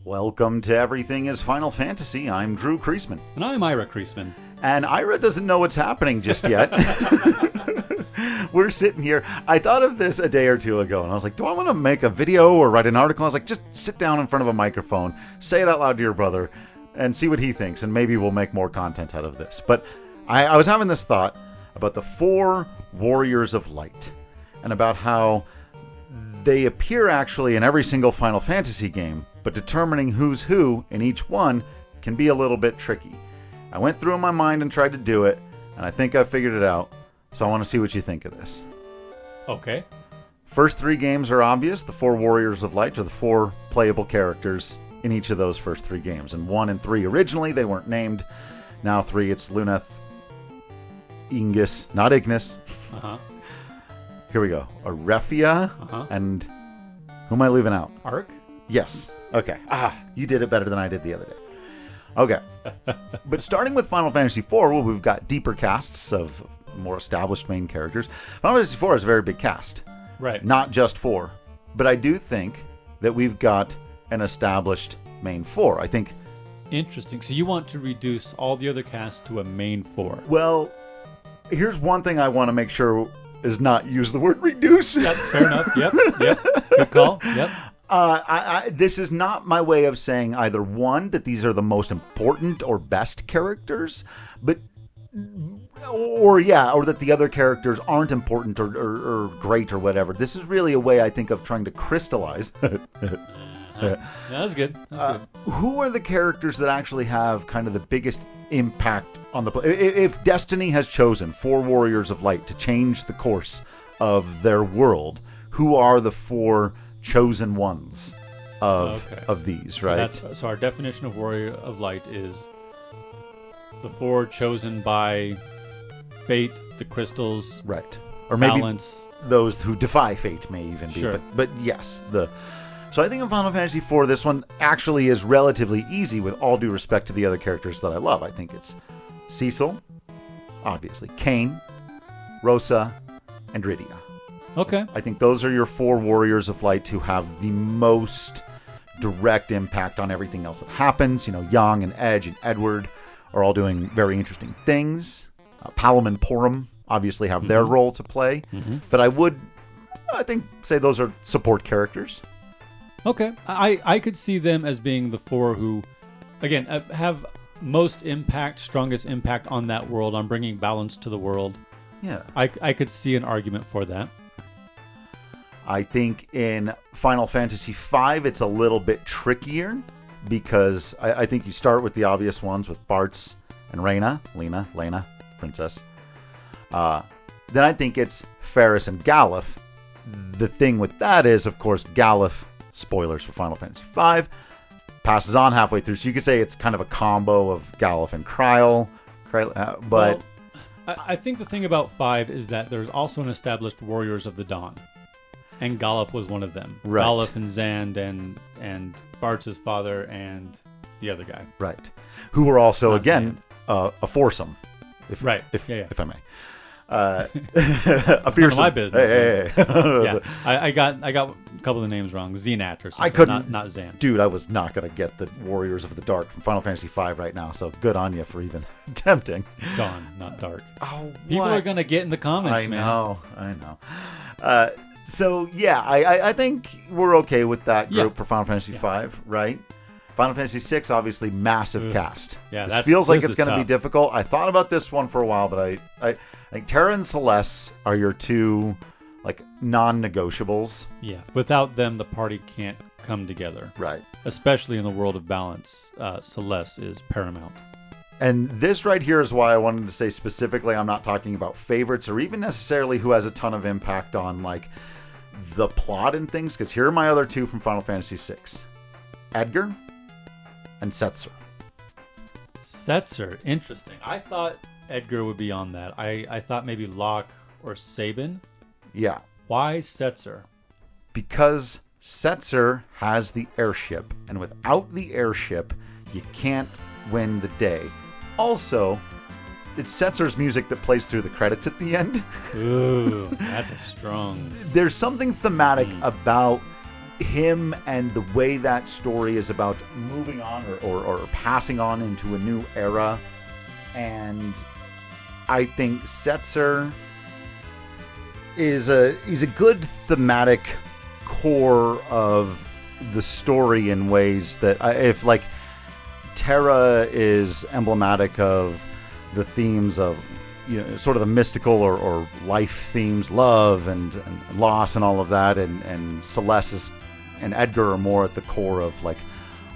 Welcome to Everything is Final Fantasy. I'm Drew Kreisman. And I'm Ira Kreisman. And Ira doesn't know what's happening just yet. We're sitting here. I thought of this a day or two ago, and I was like, do I want to make a video or write an article? I was like, just sit down in front of a microphone, say it out loud to your brother, and see what he thinks, and maybe we'll make more content out of this. But I was having this thought about the 4 Warriors of Light, and about how they appear actually in every single Final Fantasy game, but determining who's who in each one can be a little bit tricky. I went through in my mind and tried to do it, and I think I figured it out, so I want to see what you think of this. Okay. First 3 games are obvious. The 4 Warriors of Light are the 4 playable characters in each of those first 3 games. And 1 and 3 originally, they weren't named. Now 3, it's Luneth, Ingus, not Ignis. Uh-huh. Here we go. Arefia, and who am I leaving out? Ark? Yes. Okay. You did it better than I did the other day. Okay. But starting with Final Fantasy IV, well, we've got deeper casts of more established main characters. Final Fantasy IV is a very big cast. Right. Not just 4. But I do think that we've got an established main 4. I think... Interesting. So you want to reduce all the other casts to a main 4. Well, here's one thing I want to make sure is not use the word reduce. Yep, fair enough. Yep. Good call. Yep. This is not my way of saying either one, that these are the most important or best characters, but or that the other characters aren't important or great or whatever. This is really a way, I think, of trying to crystallize. That was good. Who are the characters that actually have kind of the biggest impact on the play? If Destiny has chosen 4 Warriors of Light to change the course of their world, who are the 4 chosen ones of these, right? So our definition of Warrior of Light is the 4 chosen by fate, the crystals, right? Or balance. Maybe those who defy fate may even be. Sure. But yes, So I think in Final Fantasy IV, this one actually is relatively easy with all due respect to the other characters that I love. I think it's Cecil, obviously, Kain, Rosa, and Rydia. Okay. I think those are your 4 Warriors of Light who have the most direct impact on everything else that happens. You know, Yang and Edge and Edward are all doing very interesting things. Palom and Porum obviously have their role to play. Mm-hmm. But I think, say those are support characters. Okay. I could see them as being the 4 who, again, have most impact, strongest impact on that world, on bringing balance to the world. Yeah. I could see an argument for that. I think in Final Fantasy V, it's a little bit trickier because I think you start with the obvious ones with Bartz and Lena, Princess. Then I think it's Faris and Galuf. The thing with that is, of course, Galuf, spoilers for Final Fantasy V, passes on halfway through. So you could say it's kind of a combo of Galuf and Kryl. But I think the thing about 5 is that there's also an established Warriors of the Dawn. And Galuf was one of them. Right. Galuf and Zand and Bartz's father and the other guy. Right. Who were also, Not again, a foursome. If I may. A fearsome. None of my business. Hey. Yeah. I got a couple of the names wrong. Zenat or something. I couldn't. Not Zand. Dude, I was not going to get the Warriors of the Dark from Final Fantasy V right now, so good on you for even attempting. Dawn, not Dark. Oh, People are going to get in the comments, man. I know. So, yeah, I think we're okay with that group for Final Fantasy V, right? Final Fantasy VI, obviously, massive cast. Yeah, this feels like it's going to be tough. difficult. I thought about this one for a while, but I think Terra and Celeste are your 2, like, non-negotiables. Yeah, without them, the party can't come together. Right. Especially in the world of balance, Celeste is paramount. And this right here is why I wanted to say specifically I'm not talking about favorites or even necessarily who has a ton of impact on, like, the plot and things, because here are my other 2 from Final Fantasy VI. Edgar and Setzer. Setzer, interesting. I thought Edgar would be on that. I thought maybe Locke or Sabin. Yeah. Why Setzer? Because Setzer has the airship, and without the airship, you can't win the day. Also, it's Setzer's music that plays through the credits at the end. Ooh, that's a strong... There's something thematic about him and the way that story is about moving on or passing on into a new era. And I think Setzer he's a good thematic core of the story in ways that if like Terra is emblematic of the themes of, you know, sort of the mystical or life themes, love and loss and all of that, and Celeste and Edgar are more at the core of like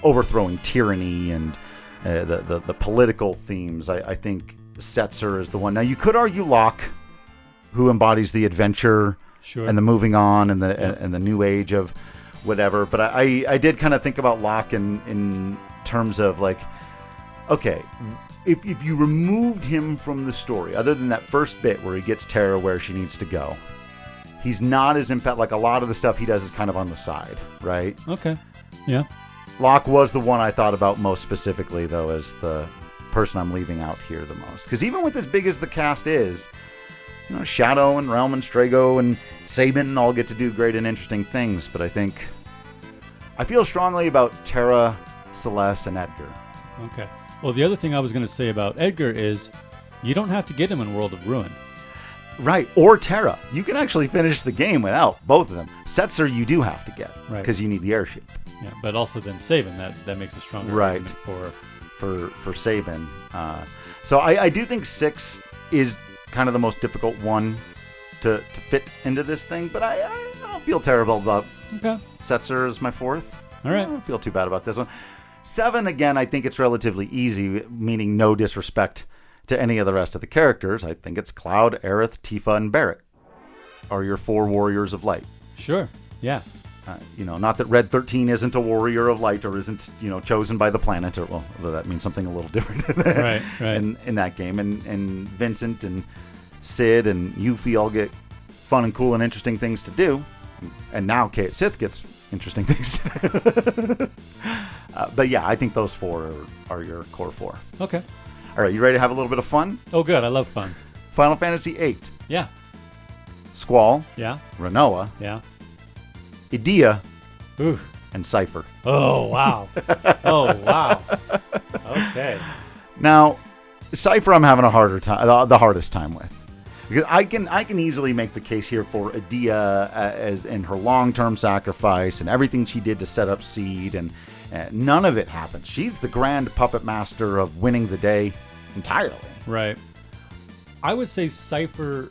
overthrowing tyranny and the political themes. I think Setzer is the one. Now you could argue Locke, who embodies the adventure and the moving on and the new age of whatever. But I did kind of think about Locke in terms of like, okay, if you removed him from the story, other than that first bit where he gets Terra where she needs to go, he's not as impact. Like a lot of the stuff he does is kind of on the side, right? Okay. Yeah. Locke was the one I thought about most specifically, though, as the person I'm leaving out here the most. Because even with as big as the cast is, you know, Shadow and Realm and Strago and Sabin all get to do great and interesting things. But I feel strongly about Terra, Celeste, and Edgar. Okay. Well, the other thing I was going to say about Edgar is you don't have to get him in World of Ruin. Right. Or Terra. You can actually finish the game without both of them. Setzer you do have to get. Right. Because you need the airship. Yeah, but also then Sabin, that makes a stronger right. argument for Sabin. So I do think 6 is kind of the most difficult one to fit into this thing, but I don't feel terrible about Setzer as my 4th. All right. I don't feel too bad about this one. 7, again, I think it's relatively easy, meaning no disrespect to any of the rest of the characters. I think it's Cloud, Aerith, Tifa, and Barret are your 4 warriors of light. Sure, yeah. Not that Red 13 isn't a warrior of light or isn't, chosen by the planet, or, well, although that means something a little different right. in that game. And Vincent and Sid and Yuffie all get fun and cool and interesting things to do. And now Kate Sith gets interesting things to do. But yeah, I think those 4 are your core 4. Okay. All right, you ready to have a little bit of fun? Oh, good. I love fun. Final Fantasy VIII. Yeah. Squall. Yeah. Renoa. Yeah. Idea. Ooh. And Cypher. Oh, wow. Okay. Now, Cypher I'm having the hardest time with. Because I can easily make the case here for Idea as in her long-term sacrifice and everything she did to set up Seed, and none of it happened. She's the grand puppet master of winning the day entirely. Right. I would say Cypher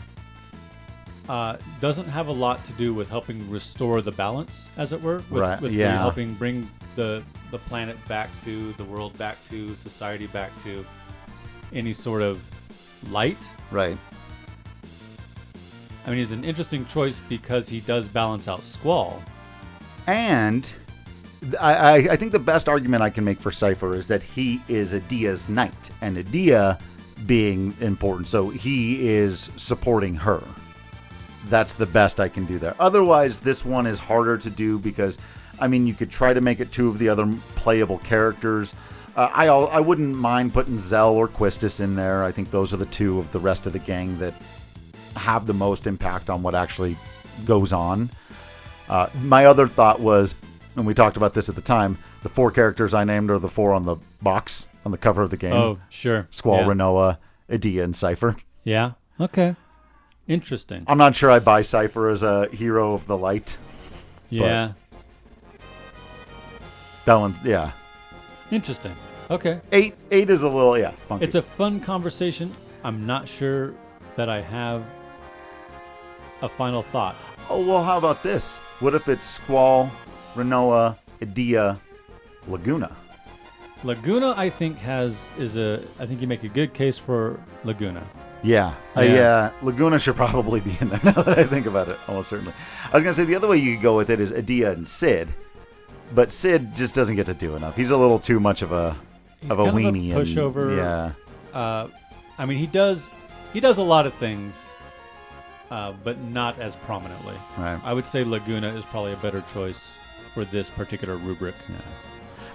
doesn't have a lot to do with helping restore the balance, as it were. With helping bring the planet back to, the world back to, society back to any sort of light. Right. I mean, he's an interesting choice because he does balance out Squall. And I think the best argument I can make for Cypher is that he is Idea's knight, and Idea being important, so he is supporting her. That's the best I can do there. Otherwise, this one is harder to do because, I mean, you could try to make it 2 of the other playable characters. I wouldn't mind putting Zell or Quistis in there. I think those are the 2 of the rest of the gang that have the most impact on what actually goes on. My other thought was, and we talked about this at the time, the 4 characters I named are the 4 on the box on the cover of the game. Oh, sure. Squall, yeah. Renoa, Idea, and Cypher. Yeah. Okay. Interesting. I'm not sure I buy Cypher as a hero of the light. Yeah. That one, yeah. Interesting. Okay. 8 is a little, funky. It's a fun conversation. I'm not sure that I have a final thought. Oh, well, how about this? What if it's Squall, Renoa, Idea, Laguna? Laguna, I think, I think you make a good case for Laguna. Yeah. Laguna should probably be in there now that I think about it, almost certainly. I was going to say the other way you could go with it is Idea and Sid, but Sid just doesn't get to do enough. He's a little too much of a weenie. Of a pushover. Yeah. I mean, he does a lot of things, but not as prominently. Right. I would say Laguna is probably a better choice for this particular rubric. Yeah.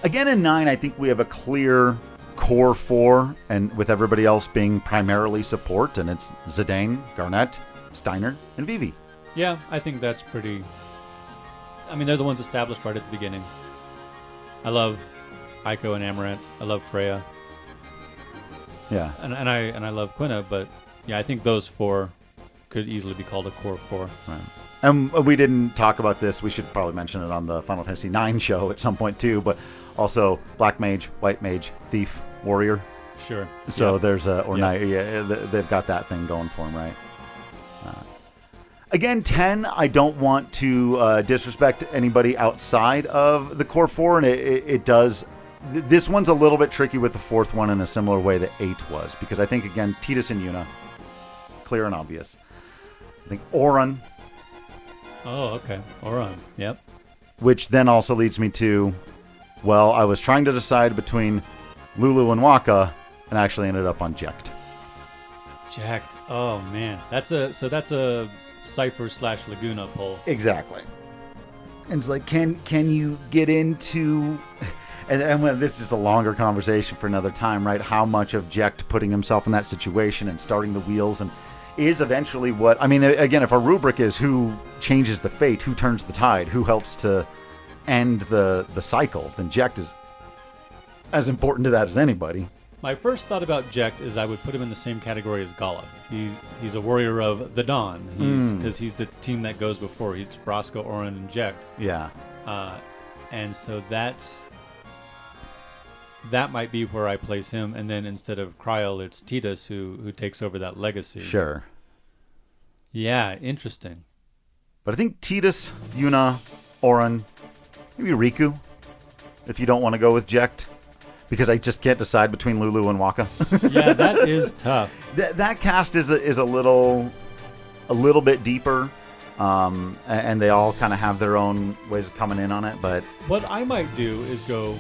Again, in 9, I think we have a clear core 4, and with everybody else being primarily support, and it's Zidane, Garnett, Steiner, and Vivi. Yeah, I think that's pretty... I mean, they're the ones established right at the beginning. I love Aiko and Amaranth. I love Freya. Yeah. And I love Quina, but yeah, I think those 4 could easily be called a core 4. Right. And we didn't talk about this. We should probably mention it on the Final Fantasy IX show at some point too, but also Black Mage, White Mage, Thief, Warrior. Sure. So there's Knight. Yeah, they've got that thing going for them, right? Again, 10, I don't want to disrespect anybody outside of the core 4, and it does. This one's a little bit tricky with the 4th one in a similar way that 8 was, because I think, again, Tidus and Yuna, clear and obvious. I think Auron. Oh, okay. Auron, yep. Which then also leads me to, well, I was trying to decide between Lulu and Waka, and actually ended up on Jecht. Jecht. Oh, man. That's a Cypher/Laguna poll. Exactly. And it's like, can you get into, and this is a longer conversation for another time, right? How much of Jecht putting himself in that situation and starting the wheels and is eventually what, I mean, again, if our rubric is who changes the fate, who turns the tide, who helps to end the cycle, then Jecht is as important to that as anybody. My first thought about Jecht is I would put him in the same category as Golov. He's a warrior of the Dawn. Because he's the team that goes before. He's Brasco, Auron, and Jecht. Yeah. And so that might be where I place him. And then instead of Kryl, it's Tidus who takes over that legacy. Sure. Yeah, interesting. But I think Tidus, Yuna, Auron, maybe Riku, if you don't want to go with Jecht. Because I just can't decide between Lulu and Waka. Yeah, that is tough. That cast is a little bit deeper, and they all kind of have their own ways of coming in on it. But what I might do is go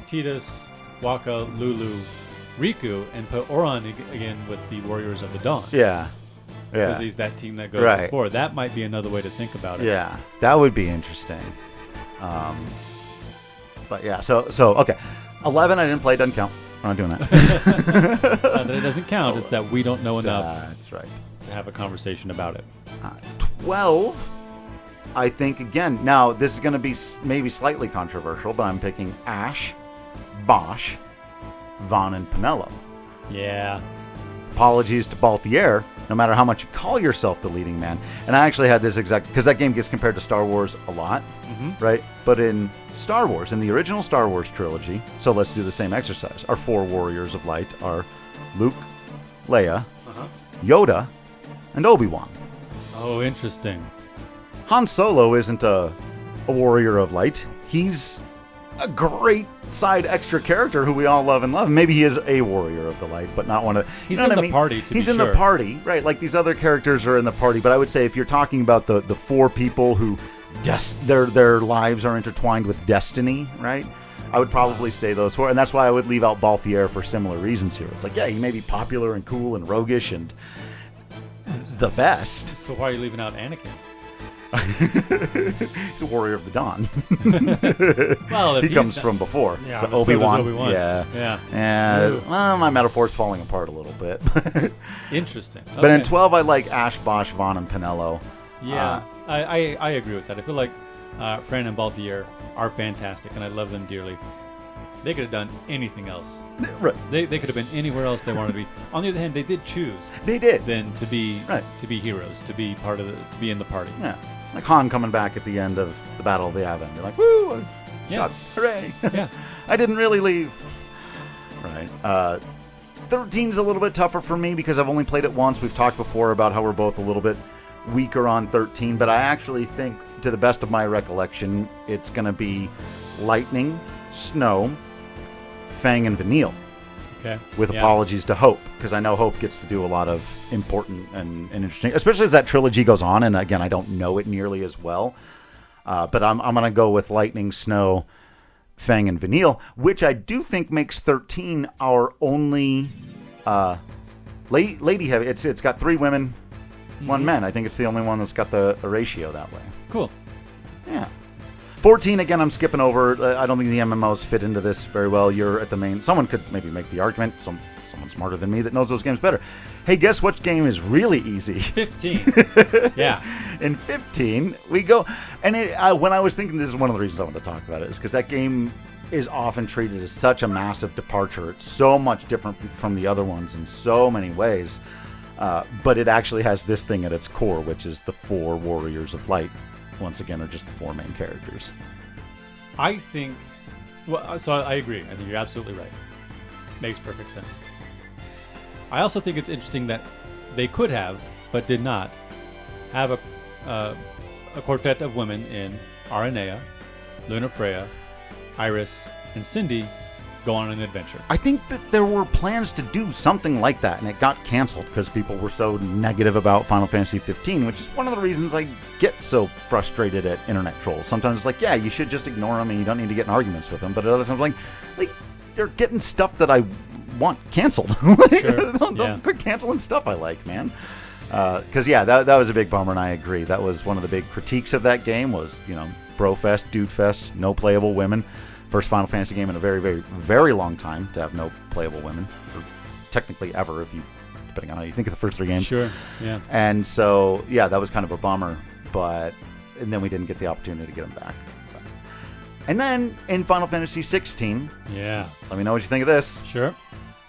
Tidus, Waka, Lulu, Riku, and put Auron again with the Warriors of the Dawn. Yeah. Because he's that team that goes before. That might be another way to think about it. Yeah, that would be interesting. But yeah, so okay. 11 I didn't play, doesn't count. We're not doing that. Not that it doesn't count, it's that we don't know enough. That's right. To have a conversation about it. 12, I think, again, now this is going to be maybe slightly controversial, but I'm picking Ashe, Bosch, Vaughn, and Pinello. Yeah. Apologies to Balthier, no matter how much you call yourself the leading man. And I actually had this exact, because that game gets compared to Star Wars a lot, right? But in Star Wars, in the original Star Wars trilogy, so let's do the same exercise. Our 4 warriors of light are Luke, Leia, Yoda, and Obi-Wan. Oh, interesting. Han Solo isn't a warrior of light. He's a great side extra character who we all love and love. Maybe he is a warrior of the light, but not one of... He's in the party, to be sure. He's in the party, right? Like these other characters are in the party. But I would say if you're talking about the 4 people who their lives are intertwined with destiny, right? I would probably say those 4. And that's why I would leave out Balthier for similar reasons here. It's like, yeah, he may be popular and cool and roguish and the best. So why are you leaving out Anakin? He's a warrior of the Dawn. Well, he comes from before. Yeah, so Obi-Wan. Yeah. And well, my metaphor's falling apart a little bit. Interesting. Okay. But in 12, I like Ashe, Bosch, Vaughn, and Pinello. Yeah, I agree with that. I feel like Fran and Balthier are fantastic, and I love them dearly. They could have done anything else. Right. They could have been anywhere else they wanted to be. On the other hand, they did choose. They did. Then to be heroes, to be in the party. Yeah. Like Han coming back at the end of the Battle of the Yavin. They're like, woo! Shot. Hooray! Yeah. I didn't really leave. Right. 13's a little bit tougher for me because I've only played it once. We've talked before about how we're both a little bit weaker on 13, but I actually think, to the best of my recollection, it's going to be Lightning, Snow, Fang, and Vanille. Okay. With apologies to Hope, because I know Hope gets to do a lot of important and interesting, especially as that trilogy goes on. And again, I don't know it nearly as well, but I'm going to go with Lightning, Snow, Fang, and Vanille, which I do think makes 13 our only lady heavy. It's got 3 women, 1 man. I think it's the only one that's got the ratio that way. Cool. Yeah. 14, again, I'm skipping over. I don't think the MMOs fit into this very well. You're at the main. Someone could maybe make the argument. someone smarter than me that knows those games better. Hey, guess what game is really easy? 15. Yeah. In 15, we go... And when I was thinking, this is one of the reasons I wanted to talk about it, is because that game is often treated as such a massive departure. It's so much different from the other ones in so many ways. But it actually has this thing at its core, which is the 4 Warriors of Light. Once again, are just the 4 main characters. I think... Well, so I agree. I think you're absolutely right. Makes perfect sense. I also think it's interesting that they could have, but did not, have a quartet of women in Aranea, Lunafreya, Iris, and Cindy go on an adventure. I think that there were plans to do something like that, and it got canceled because people were so negative about Final Fantasy XV, which is one of the reasons I get so frustrated at internet trolls. Sometimes it's like, yeah, you should just ignore them and you don't need to get in arguments with them. But at other times, like they're getting stuff that I want canceled. Sure. Don't quit canceling stuff I like, man. Because, that was a big bummer, and I agree. That was one of the big critiques of that game was, bro-fest, dude-fest, no playable women. First Final Fantasy game in a very, very, very long time to have no playable women, or technically ever, depending on how you think of the first 3 games. Sure, yeah. And so, that was kind of a bummer, and then we didn't get the opportunity to get them back. And then in Final Fantasy XVI, let me know what you think of this. Sure.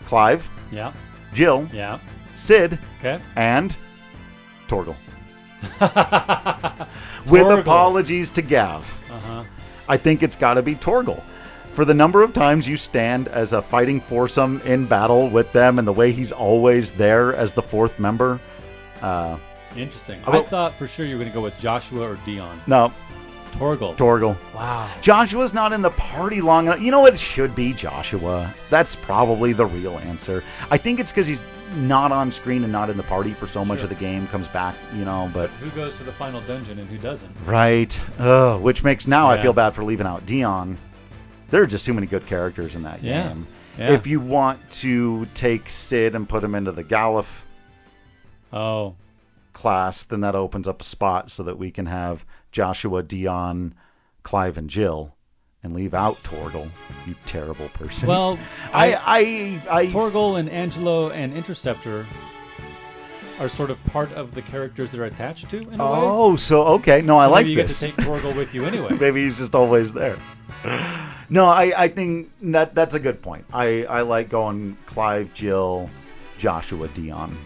Clive, yeah, Jill, yeah, Cid, okay, and Torgal. With apologies to Gav. I think it's got to be Torgal. For the number of times you stand as a fighting foursome in battle with them and the way he's always there as the 4th member. Interesting. I thought for sure you were going to go with Joshua or Dion. No. Torgal. Wow. Joshua's not in the party long enough. You know what? It should be Joshua. That's probably the real answer. I think it's because he's not on screen and not in the party for so much of the game, comes back, but... Who goes to the final dungeon and who doesn't? Right. Which makes I feel bad for leaving out Dion. There are just too many good characters in that game. Yeah. If you want to take Cid and put him into the Galif class, then that opens up a spot so that we can have Joshua, Dion, Clive, and Jill, and leave out Torgal. You terrible person. Well, I Torgal and Angelo and Interceptor are sort of part of the characters that are attached to in a way. Oh, so okay. No, I like this. Maybe you get to take Torgal with you anyway. Maybe he's just always there. No, I think that's a good point. I like going Clive, Jill, Joshua, Dion.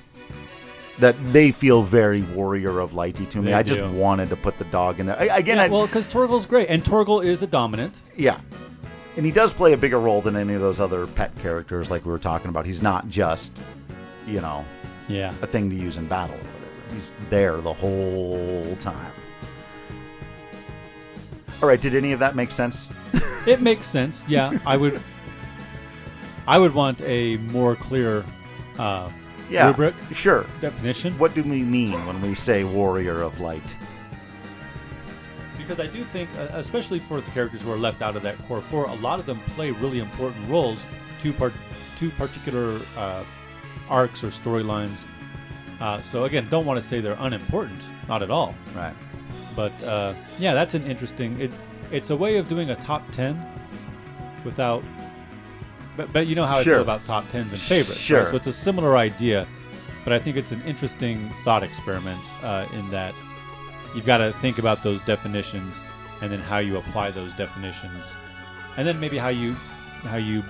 That they feel very Warrior of Lighty to me. I just wanted to put the dog in there. Because Torgal's great, and Torgal is a dominant. Yeah. And he does play a bigger role than any of those other pet characters like we were talking about. He's not just, a thing to use in battle or whatever. He's there the whole time. All right, did any of that make sense? It makes sense, yeah. I would want a more clear rubric. Sure. Definition. What do we mean when we say Warrior of Light? Because I do think, especially for the characters who are left out of that core 4, a lot of them play really important roles to particular arcs or storylines. So again, don't want to say they're unimportant. Not at all. Right. But that's an interesting... It's a way of doing a top 10 without... But you know how I feel about top 10s and favorites. Sure. Right? So it's a similar idea, but I think it's an interesting thought experiment in that you've got to think about those definitions and then how you apply those definitions, and then maybe how you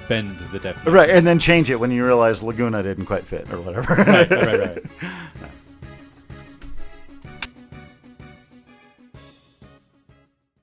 bend the definition. Right, and then change it when you realize Laguna didn't quite fit or whatever. Right.